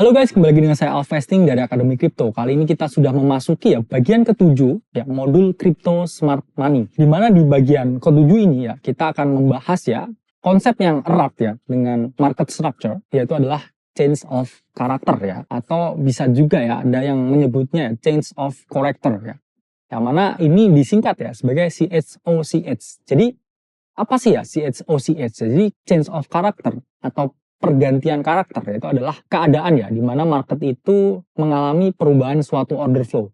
Halo guys, kembali lagi dengan saya Alvesting dari Akademi Kripto. Kali ini kita sudah memasuki bagian ke-7 modul Crypto Smart Money. Di mana di bagian ke-7 ini kita akan membahas konsep yang erat dengan market structure, yaitu adalah change of character atau bisa juga ada yang menyebutnya change of character Yang mana ini disingkat sebagai CHOCH. Jadi apa sih CHOCH? Jadi change of character atau pergantian karakter itu adalah keadaan di mana market itu mengalami perubahan suatu order flow.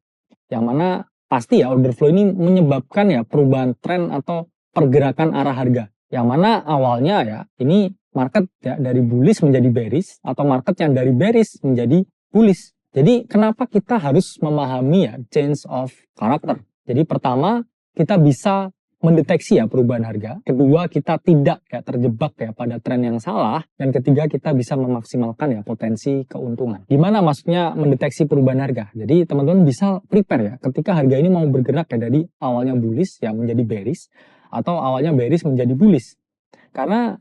Yang mana pasti order flow ini menyebabkan perubahan tren atau pergerakan arah harga. Yang mana awalnya ini market dari bullish menjadi bearish atau market yang dari bearish menjadi bullish. Jadi kenapa kita harus memahami change of character? Jadi pertama kita bisa mendeteksi perubahan harga. Kedua, kita tidak terjebak pada tren yang salah. Dan ketiga, kita bisa memaksimalkan potensi keuntungan. Gimana maksudnya mendeteksi perubahan harga? Jadi teman-teman bisa prepare ketika harga ini mau bergerak dari awalnya bullish menjadi bearish atau awalnya bearish menjadi bullish. Karena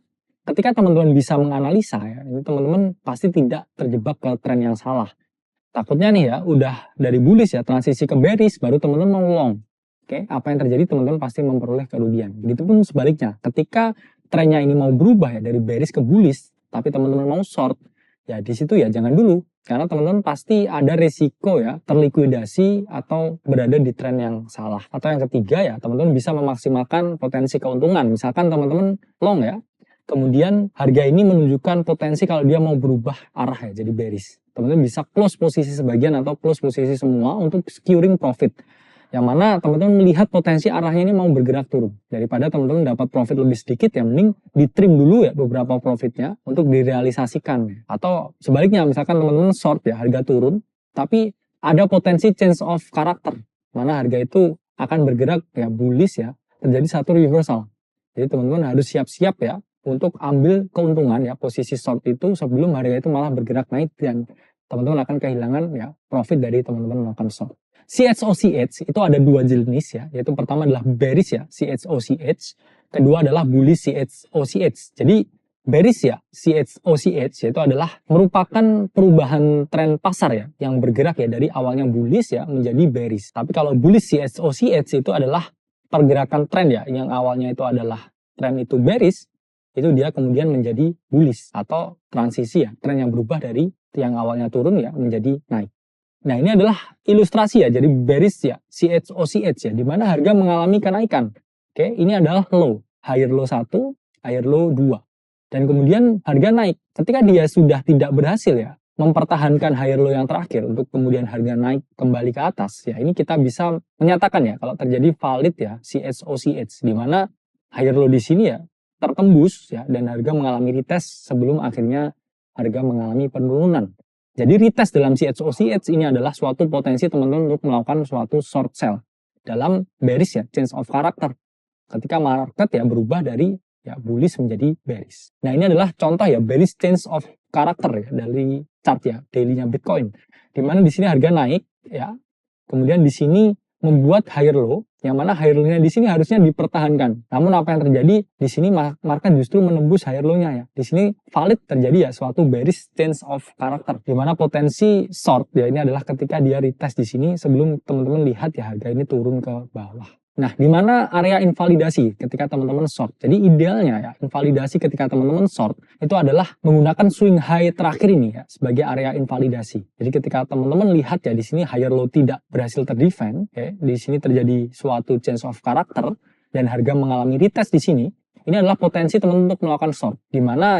ketika teman-teman bisa menganalisa ini teman-teman pasti tidak terjebak ke tren yang salah. Takutnya nih udah dari bullish transisi ke bearish baru teman-teman mau long. Oke, apa yang terjadi teman-teman pasti memperoleh kerugian. Begitupun sebaliknya, ketika trennya ini mau berubah dari bearish ke bullish, tapi teman-teman mau short, di situ jangan dulu. Karena teman-teman pasti ada resiko terlikuidasi atau berada di tren yang salah. Atau yang ketiga teman-teman bisa memaksimalkan potensi keuntungan. Misalkan teman-teman long kemudian harga ini menunjukkan potensi kalau dia mau berubah arah jadi bearish. Teman-teman bisa close posisi sebagian atau close posisi semua untuk securing profit. Yang mana teman-teman melihat potensi arahnya ini mau bergerak turun. Daripada teman-teman dapat profit lebih sedikit mending di-trim dulu beberapa profitnya untuk direalisasikan. Atau sebaliknya misalkan teman-teman short harga turun tapi ada potensi change of character. Mana harga itu akan bergerak bullish terjadi satu reversal. Jadi teman-teman harus siap-siap untuk ambil keuntungan posisi short itu sebelum harga itu malah bergerak naik dan teman-teman akan kehilangan profit dari teman-teman melakukan short. CHOCH itu ada dua jenis yaitu pertama adalah bearish CHOCH, kedua adalah bullish CHOCH. Jadi bearish CHOCH itu adalah merupakan perubahan tren pasar yang bergerak dari awalnya bullish menjadi bearish. Tapi kalau bullish CHOCH itu adalah pergerakan tren yang awalnya itu adalah tren itu bearish, itu dia kemudian menjadi bullish atau transisi tren yang berubah dari yang awalnya turun menjadi naik. Nah ini adalah ilustrasi jadi bearish CHOCH di mana harga mengalami kenaikan. Oke, ini adalah low, higher low 1, higher low 2. Dan kemudian harga naik. Ketika dia sudah tidak berhasil mempertahankan higher low yang terakhir untuk kemudian harga naik kembali ke atas, ini kita bisa menyatakan kalau terjadi valid CHOCH di mana higher low di sini tertembus dan harga mengalami retest sebelum akhirnya harga mengalami penurunan. Jadi retest dalam CHOCH ini adalah suatu potensi teman-teman untuk melakukan suatu short sell dalam bearish change of character. Ketika market berubah dari bullish menjadi bearish. Nah ini adalah contoh bearish change of character dari chart daily-nya Bitcoin. Dimana di sini harga naik kemudian di sini membuat higher low, yang mana higher low-nya di sini harusnya dipertahankan. Namun apa yang terjadi di sini market justru menembus higher low-nya Di sini valid terjadi suatu bearish change of character, di mana potensi short ini adalah ketika dia retest di sini sebelum teman-teman lihat harga ini turun ke bawah. Nah, di mana area invalidasi ketika teman-teman short? Jadi idealnya invalidasi ketika teman-teman short itu adalah menggunakan swing high terakhir ini sebagai area invalidasi. Jadi ketika teman-teman lihat di sini higher low tidak berhasil terdefend, di sini terjadi suatu change of character dan harga mengalami retest di sini, ini adalah potensi teman-teman untuk melakukan short. Di mana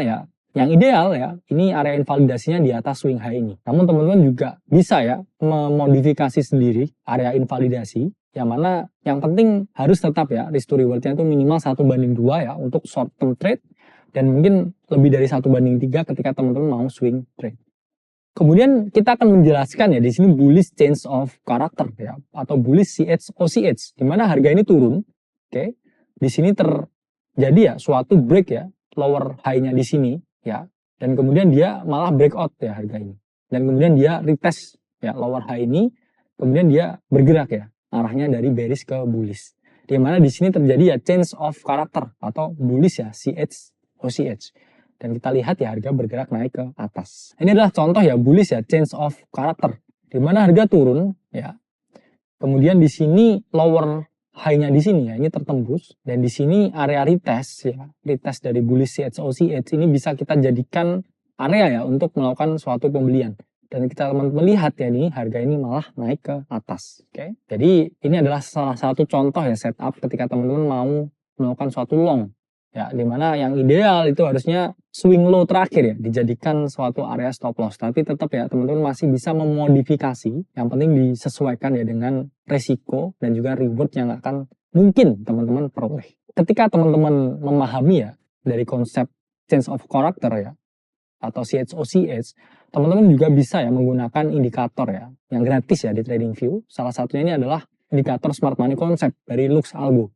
yang ideal ini area invalidasinya di atas swing high ini. Namun teman-teman juga bisa memodifikasi sendiri area invalidasi. Yang mana yang penting harus tetap risk to reward-nya itu minimal 1:2 untuk short term trade dan mungkin lebih dari 1:3 ketika teman-teman mau swing trade. Kemudian kita akan menjelaskan di sini bullish change of character atau bullish CHOCH di mana harga ini turun. Oke. Di sini terjadi suatu break lower high-nya di sini dan kemudian dia malah breakout harga ini. Dan kemudian dia retest lower high ini, kemudian dia bergerak arahnya dari bearish ke bullish. Di mana di sini terjadi change of character atau bullish CHOCH. Dan kita lihat ya harga bergerak naik ke atas. Ini adalah contoh ya bullish ya, change of character. Di mana harga turun ya. Kemudian di sini lower high-nya di sini ya, ini tertembus. Dan di sini area retest ya, retest dari bullish CHOCH ini bisa kita jadikan area ya untuk melakukan suatu pembelian. Dan kita melihat ya nih harga ini malah naik ke atas. Oke. Jadi ini adalah salah satu contoh ya setup ketika teman-teman mau melakukan suatu long. Ya, dimana yang ideal itu harusnya swing low terakhir ya, dijadikan suatu area stop loss. Tapi tetap ya, teman-teman masih bisa memodifikasi. Yang penting disesuaikan ya dengan resiko dan juga reward yang akan mungkin teman-teman peroleh. Ketika teman-teman memahami ya dari konsep change of character ya, atau CHOCH, teman-teman juga bisa ya menggunakan indikator ya, yang gratis ya di TradingView. Salah satunya ini adalah indikator Smart Money Concept dari Lux Algo.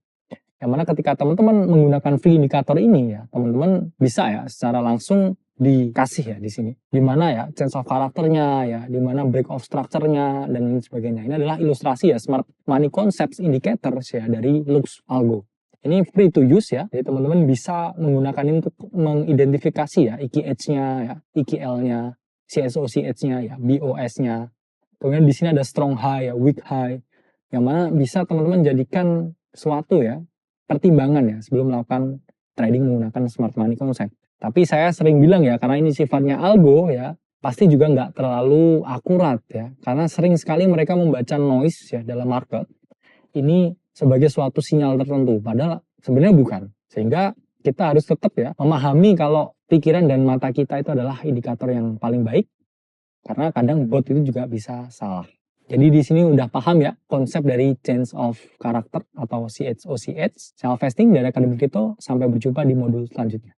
Yang mana ketika teman-teman menggunakan free indikator ini ya, teman-teman bisa ya secara langsung dikasih ya di sini. Di mana ya change of karakternya ya, di mana break of structure-nya dan lain sebagainya. Ini adalah ilustrasi ya Smart Money Concepts Indicators ya dari Lux Algo. Ini free to use ya, jadi teman-teman bisa menggunakan ini untuk mengidentifikasi ya EKH-nya ya, EKL-nya, CSOCH-nya ya, BOS-nya. Kemudian di sini ada strong high ya, weak high. Yang mana bisa teman-teman jadikan suatu ya pertimbangan ya sebelum melakukan trading menggunakan Smart Money Concept. Tapi saya sering bilang ya, karena ini sifatnya algo ya, pasti juga nggak terlalu akurat ya, karena sering sekali mereka membaca noise ya dalam market ini sebagai suatu sinyal tertentu, padahal sebenarnya bukan. Sehingga kita harus tetap ya memahami kalau pikiran dan mata kita itu adalah indikator yang paling baik, karena kadang bot itu juga bisa salah. Jadi di sini udah paham ya konsep dari change of character atau CHOCH. Saya Vesting dari Akademi Crypto. Sampai berjumpa di modul selanjutnya.